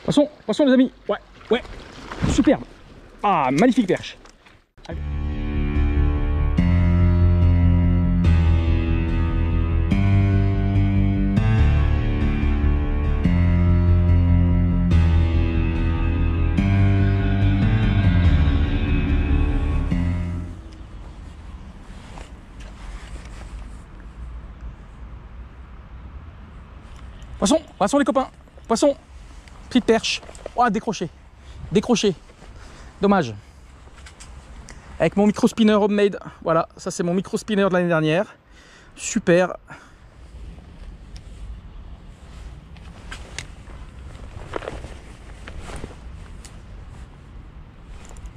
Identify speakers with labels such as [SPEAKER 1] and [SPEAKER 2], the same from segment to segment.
[SPEAKER 1] Poisson les amis. Ouais, ouais. Superbe. Ah, magnifique perche. Allez. Poisson les copains. Poisson. Petite perche. Oh, décroché. Décroché. Dommage. Avec mon micro spinner homemade. Voilà, ça c'est mon micro spinner de l'année dernière. Super.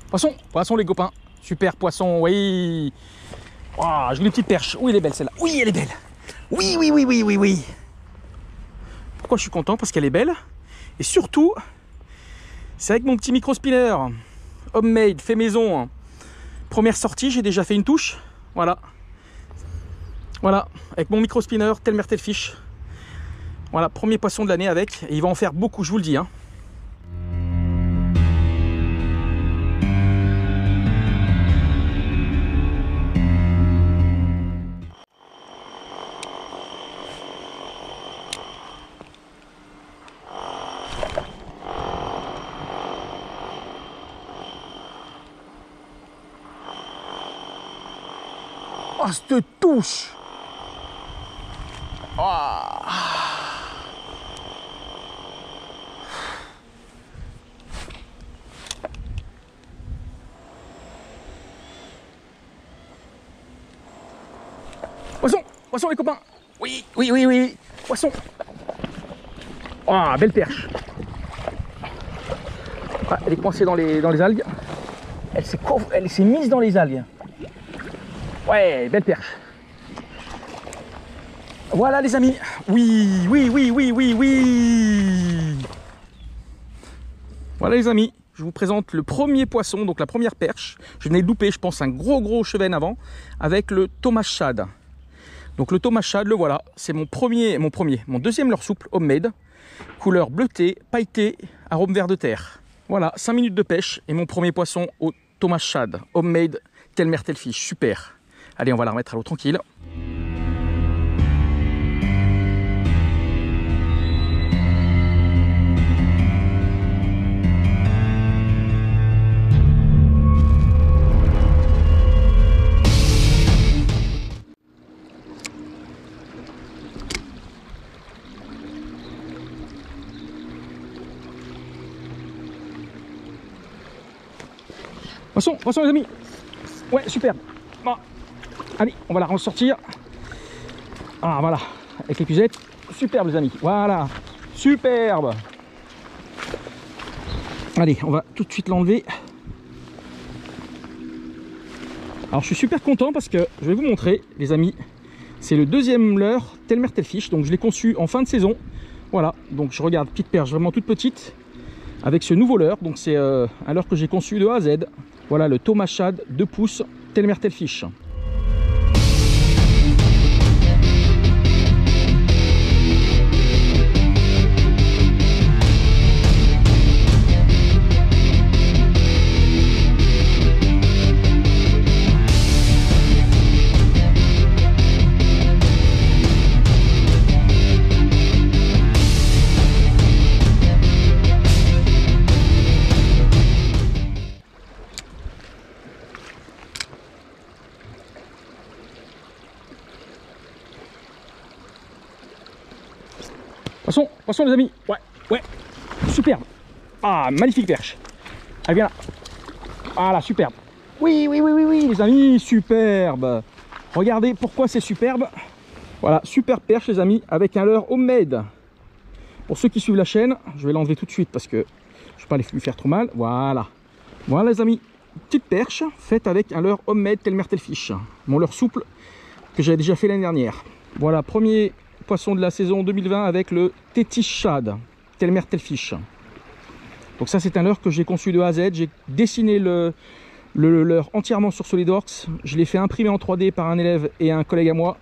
[SPEAKER 1] Poisson les copains. Super poisson, oui. Oh, jolie petite perche. Oui, elle est belle celle-là. Oui, elle est belle. Oui, oui, oui, oui, oui, oui. Pourquoi je suis content? Parce qu'elle est belle. Et surtout, c'est avec mon petit micro spinner homemade, fait maison. Première sortie, j'ai déjà fait une touche. Voilà. Voilà, avec mon micro spinner, tel mer, tel fiche. Voilà, premier poisson de l'année avec. Et il va en faire beaucoup, je vous le dis. Hein. Oh, cette touche! Oh. Poisson les copains! Oui, oui, oui, oui! Poisson! Oh, belle perche! Ah, elle est coincée dans les algues. Elle s'est mise dans les algues. Ouais, belle perche. Voilà les amis. Oui, oui, oui, oui, oui, oui. Voilà les amis. Je vous présente le premier poisson, donc la première perche. Je venais de louper, je pense, un gros chevenne avant, avec le Thomas Shad. Donc le Thomas Shad, le voilà. C'est mon deuxième leurre souple, homemade. Couleur bleutée, pailletée, arôme vert de terre. Voilà, 5 minutes de pêche et mon premier poisson au Thomas Shad, homemade, tel mer, tel fiche. Super. Allez, on va la remettre à l'eau tranquille. Poisson les amis. Ouais, super. Bon. Allez, on va la ressortir. Ah voilà, avec les cusettes. Superbe les amis. Voilà, superbe. Allez, on va tout de suite l'enlever. Alors je suis super content parce que je vais vous montrer les amis. C'est le deuxième leurre tel mer tel fiche. Donc je l'ai conçu en fin de saison. Voilà, donc je regarde, petite perche vraiment toute petite. Avec ce nouveau leurre. Donc c'est un leurre que j'ai conçu de A à Z. Voilà le Thomas Shad 2 pouces tel mer tel fiche. Poisson les amis. Ouais, ouais. Superbe. Ah, magnifique perche. Allez, viens là. Voilà, superbe. Oui, oui, oui, oui, oui, les amis, superbe. Regardez pourquoi c'est superbe. Voilà, super perche les amis, avec un leurre homemade. Pour ceux qui suivent la chaîne, je vais l'enlever tout de suite parce que je ne vais pas lui faire trop mal. Voilà. Voilà les amis, petite perche faite avec un leurre homemade tel mer tel fiche. Mon leurre souple que j'avais déjà fait l'année dernière. Voilà, premier poisson de la saison 2020 avec le Thomas Shad tel mer tel fiche. Donc ça c'est un leurre que j'ai conçu de A à Z. J'ai dessiné le leurre entièrement sur SolidWorks. Je l'ai fait imprimer en 3D par un élève et un collègue à moi.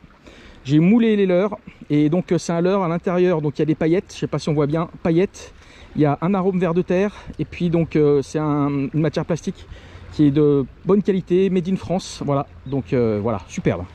[SPEAKER 1] J'ai moulé les leurres et donc c'est un leurre à l'intérieur, donc il y a des paillettes, je ne sais pas si on voit bien, paillettes, Il y a un arôme ver de terre et puis donc c'est une matière plastique qui est de bonne qualité, made in France. Voilà, donc voilà, superbe.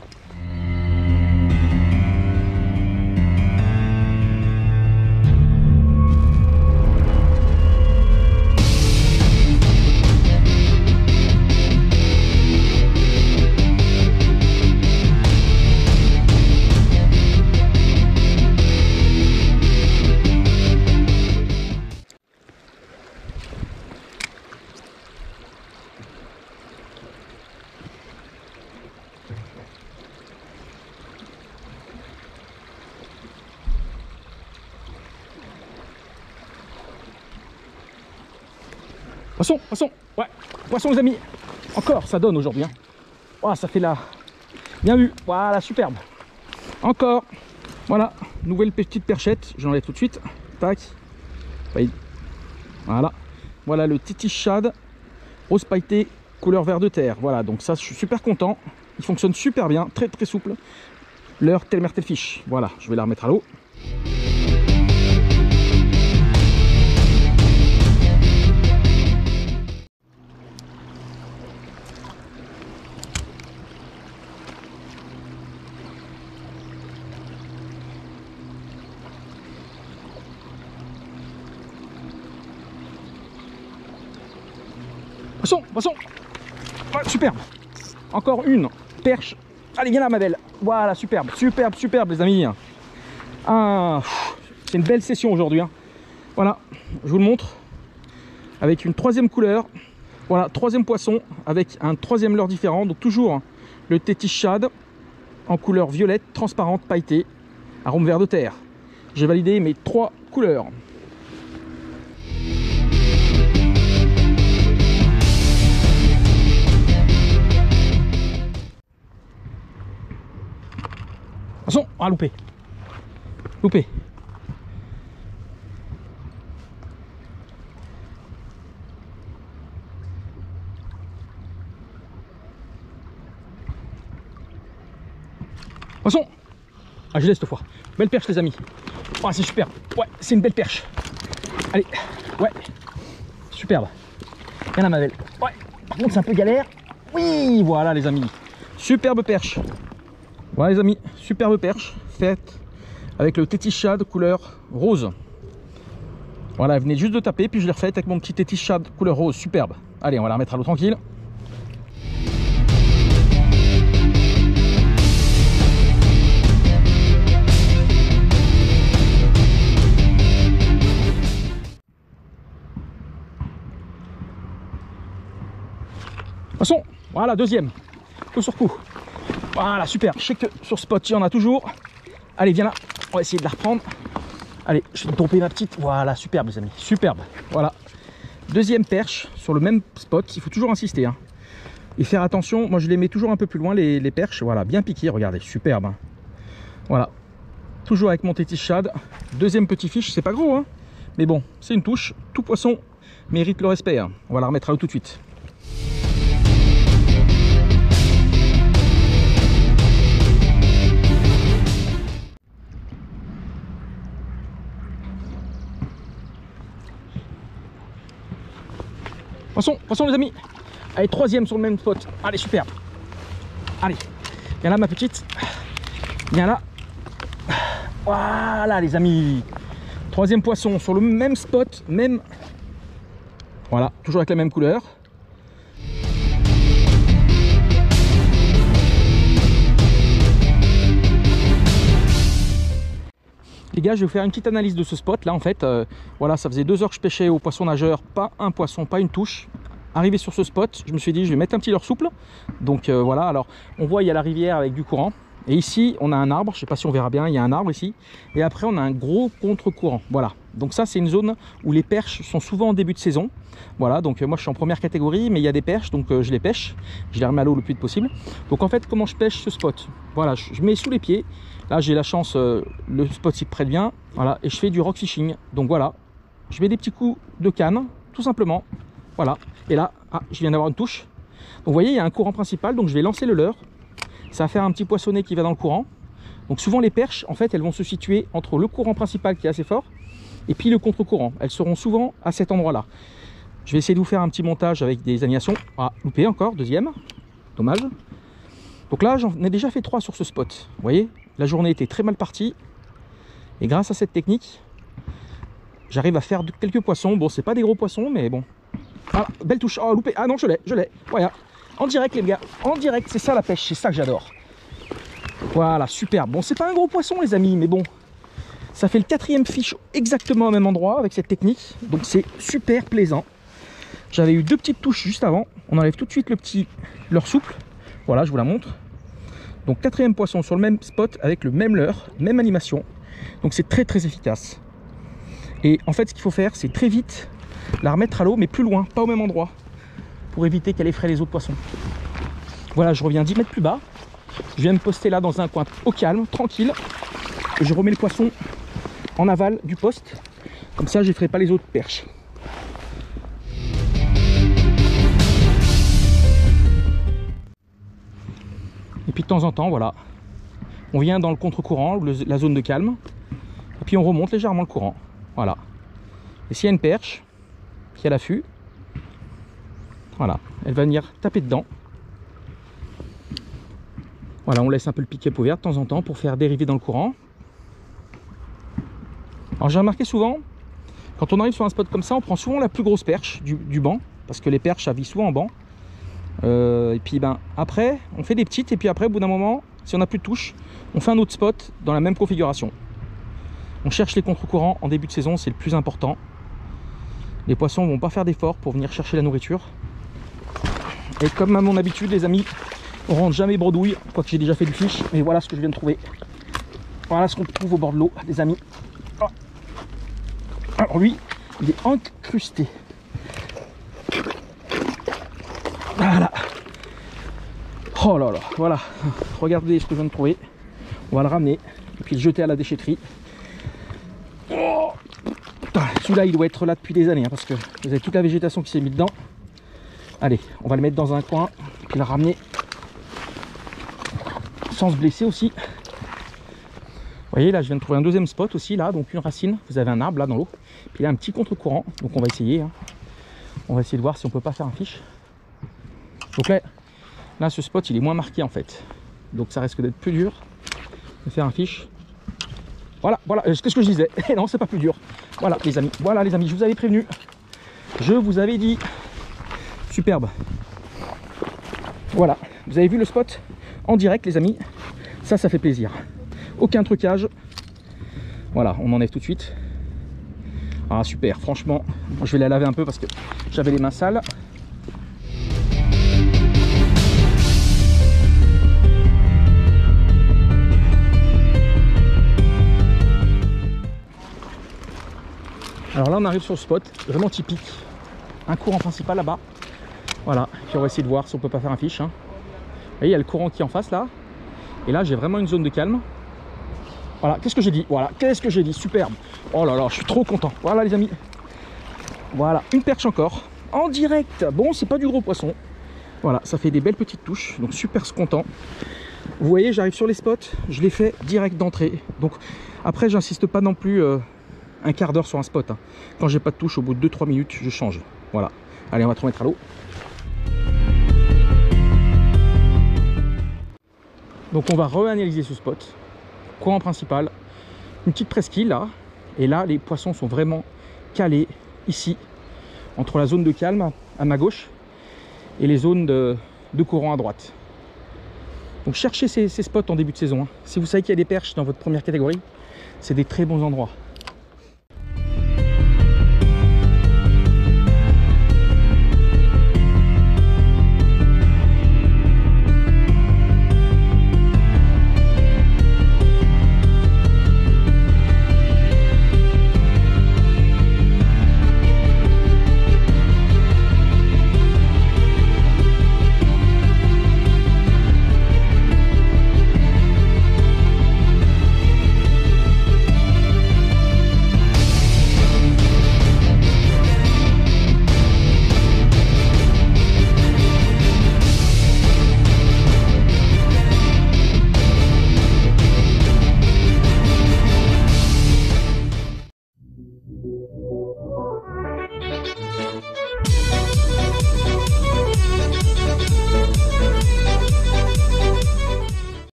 [SPEAKER 1] Poisson, ouais, poisson les amis, encore, ça donne aujourd'hui, hein. Oh, ça fait là, bien vu, voilà, superbe, encore, voilà, nouvelle petite perchette, j'enlève tout de suite, tac, voilà, voilà le Titi Shad, rose pailleté, couleur vert de terre, voilà, donc ça, je suis super content, il fonctionne super bien, très très souple, leurre telle mère telle fiche, voilà, je vais la remettre à l'eau. Poisson, ouais, superbe, encore une perche, allez viens là ma belle, voilà, superbe les amis, ah, c'est une belle session aujourd'hui, hein. Voilà, je vous le montre, avec une troisième couleur, voilà, troisième poisson, avec un troisième leurre différent, donc toujours le Titi Shad, en couleur violette, transparente, pailletée, arôme vert de terre. J'ai validé mes 3 couleurs. Attention, ah loupé. Loupé. Attention. Ah je laisse cette fois. Belle perche les amis. Ah c'est super. Ouais, c'est une belle perche. Allez, ouais. Superbe. Viens là ma belle. Ouais. Par contre c'est un peu galère. Oui, voilà les amis. Superbe perche. Voilà les amis, superbe perche faite avec le Titi Shad couleur rose. Voilà, elle venait juste de taper, puis je l'ai refaite avec mon petit Titi Shad couleur rose, superbe. Allez, on va la remettre à l'eau tranquille. Poisson, voilà, deuxième, coup sur coup. Voilà, super, je sais que sur spot, il y en a toujours. Allez, viens là, on va essayer de la reprendre. Allez, je vais tomber ma petite. Voilà, superbe les amis, superbe. Voilà, deuxième perche sur le même spot, il faut toujours insister, hein. Et faire attention, moi je les mets toujours un peu plus loin les perches. Voilà, bien piqué, regardez, superbe, hein. Voilà, toujours avec mon Titi Shad. Deuxième petit fiche, c'est pas gros, hein. Mais bon, c'est une touche, tout poisson mérite le respect, hein. On va la remettre à l'eau tout de suite. Poisson les amis. Allez, troisième sur le même spot. Allez, superbe. Allez, viens là ma petite. Viens là. Voilà les amis. Troisième poisson sur le même spot, même. Voilà, toujours avec la même couleur. Les gars, je vais vous faire une petite analyse de ce spot là en fait. Voilà, ça faisait 2 heures que je pêchais au poisson nageur, pas un poisson, pas une touche. Arrivé sur ce spot, je me suis dit je vais mettre un petit leurre souple. Donc voilà, alors on voit il y a la rivière avec du courant. Et ici on a un arbre, je ne sais pas si on verra bien, il y a un arbre ici. Et après on a un gros contre-courant. Voilà, donc ça c'est une zone où les perches sont souvent en début de saison. Voilà, donc moi je suis en première catégorie, mais il y a des perches, donc je les pêche. Je les remets à l'eau le plus vite possible. Donc en fait, comment je pêche ce spot? Voilà, je mets sous les pieds. Là j'ai la chance, le spot s'y prête bien. Voilà, et je fais du rock fishing. Donc voilà, je mets des petits coups de canne, tout simplement. Voilà, et là, ah, je viens d'avoir une touche. Donc vous voyez, il y a un courant principal, donc je vais lancer le leurre. Ça va faire un petit poissonnet qui va dans le courant. Donc souvent les perches, en fait, elles vont se situer entre le courant principal qui est assez fort et puis le contre-courant. Elles seront souvent à cet endroit-là. Je vais essayer de vous faire un petit montage avec des animations. Ah, loupé encore, deuxième. Dommage. Donc là, j'en ai déjà fait 3 sur ce spot. Vous voyez, la journée était très mal partie. Et grâce à cette technique, j'arrive à faire quelques poissons. Bon, c'est pas des gros poissons, mais bon. Ah, belle touche. Oh, loupé. Ah non, je l'ai. Voilà. En direct, les gars. En direct, c'est ça la pêche. C'est ça que j'adore. Voilà, super. Bon, c'est pas un gros poisson, les amis, mais bon. Ça fait le 4e fiche exactement au même endroit avec cette technique. Donc, c'est super plaisant. J'avais eu 2 petites touches juste avant. On enlève tout de suite leur souple. Voilà, je vous la montre. Donc 4e poisson sur le même spot avec le même leurre, même animation. Donc c'est très très efficace. Et en fait, ce qu'il faut faire, c'est très vite la remettre à l'eau, mais plus loin, pas au même endroit, pour éviter qu'elle effraie les autres poissons. Voilà, je reviens 10 mètres plus bas. Je viens me poster là dans un coin au calme, tranquille. Et je remets le poisson en aval du poste. Comme ça, je n'effraie pas les autres perches. Et puis de temps en temps, voilà, on vient dans le contre-courant, la zone de calme, et puis on remonte légèrement le courant. Voilà. Et s'il y a une perche qui est à l'affût, voilà, elle va venir taper dedans. Voilà, on laisse un peu le piquet ouvert de temps en temps pour faire dériver dans le courant. Alors j'ai remarqué souvent, quand on arrive sur un spot comme ça, on prend souvent la plus grosse perche du banc, parce que les perches, ça vit souvent en banc. Et puis après on fait des petites, et puis après au bout d'un moment, si on n'a plus de touche, on fait un autre spot dans la même configuration. On cherche les contre-courants en début de saison, c'est le plus important. Les poissons vont pas faire d'efforts pour venir chercher la nourriture. Et comme à mon habitude, les amis, on rentre jamais bredouille, quoique j'ai déjà fait du fiche. Mais voilà ce que je viens de trouver. Voilà ce qu'on trouve au bord de l'eau, les amis. Alors lui, il est incrusté. Voilà. Oh là là, voilà. Regardez ce que je viens de trouver. On va le ramener et puis le jeter à la déchetterie. Oh, celui-là, il doit être là depuis des années, hein, parce que vous avez toute la végétation qui s'est mise dedans. Allez, on va le mettre dans un coin, puis le ramener sans se blesser aussi. Vous voyez, là, je viens de trouver un deuxième spot aussi, là, donc une racine. Vous avez un arbre là dans l'eau, puis là un petit contre-courant. Donc on va essayer. Hein. On va essayer de voir si on peut pas faire un fiche. Donc là, ce spot, il est moins marqué en fait. Donc ça risque d'être plus dur de faire un fiche. Voilà, qu'est-ce que je disais? Non, c'est pas plus dur. Voilà les amis, je vous avais prévenu. Je vous avais dit. Superbe. Voilà, vous avez vu le spot en direct les amis. Ça fait plaisir. Aucun trucage. Voilà, on enlève tout de suite. Ah super, franchement, je vais la laver un peu parce que j'avais les mains sales. Alors là on arrive sur le spot, vraiment typique. Un courant principal là-bas. Voilà, puis on va essayer de voir si on peut pas faire un fiche. Hein. Vous voyez, il y a le courant qui est en face là. Et là j'ai vraiment une zone de calme. Voilà, qu'est-ce que j'ai dit? Voilà, qu'est-ce que j'ai dit? Superbe. Oh là là, je suis trop content. Voilà les amis. Voilà, une perche encore. En direct. Bon, c'est pas du gros poisson. Voilà, ça fait des belles petites touches. Donc super content. Vous voyez, j'arrive sur les spots. Je les fais direct d'entrée. Donc après, j'insiste pas non plus un quart d'heure sur un spot. Hein. Quand j'ai pas de touche, au bout de 2-3 minutes, je change. Voilà. Allez, on va te remettre à l'eau. Donc on va réanalyser ce spot. Courant principal, une petite presqu'île là, et là les poissons sont vraiment calés ici, entre la zone de calme à ma gauche et les zones de courant à droite. Donc cherchez ces spots en début de saison. Hein. Si vous savez qu'il y a des perches dans votre première catégorie, c'est des très bons endroits.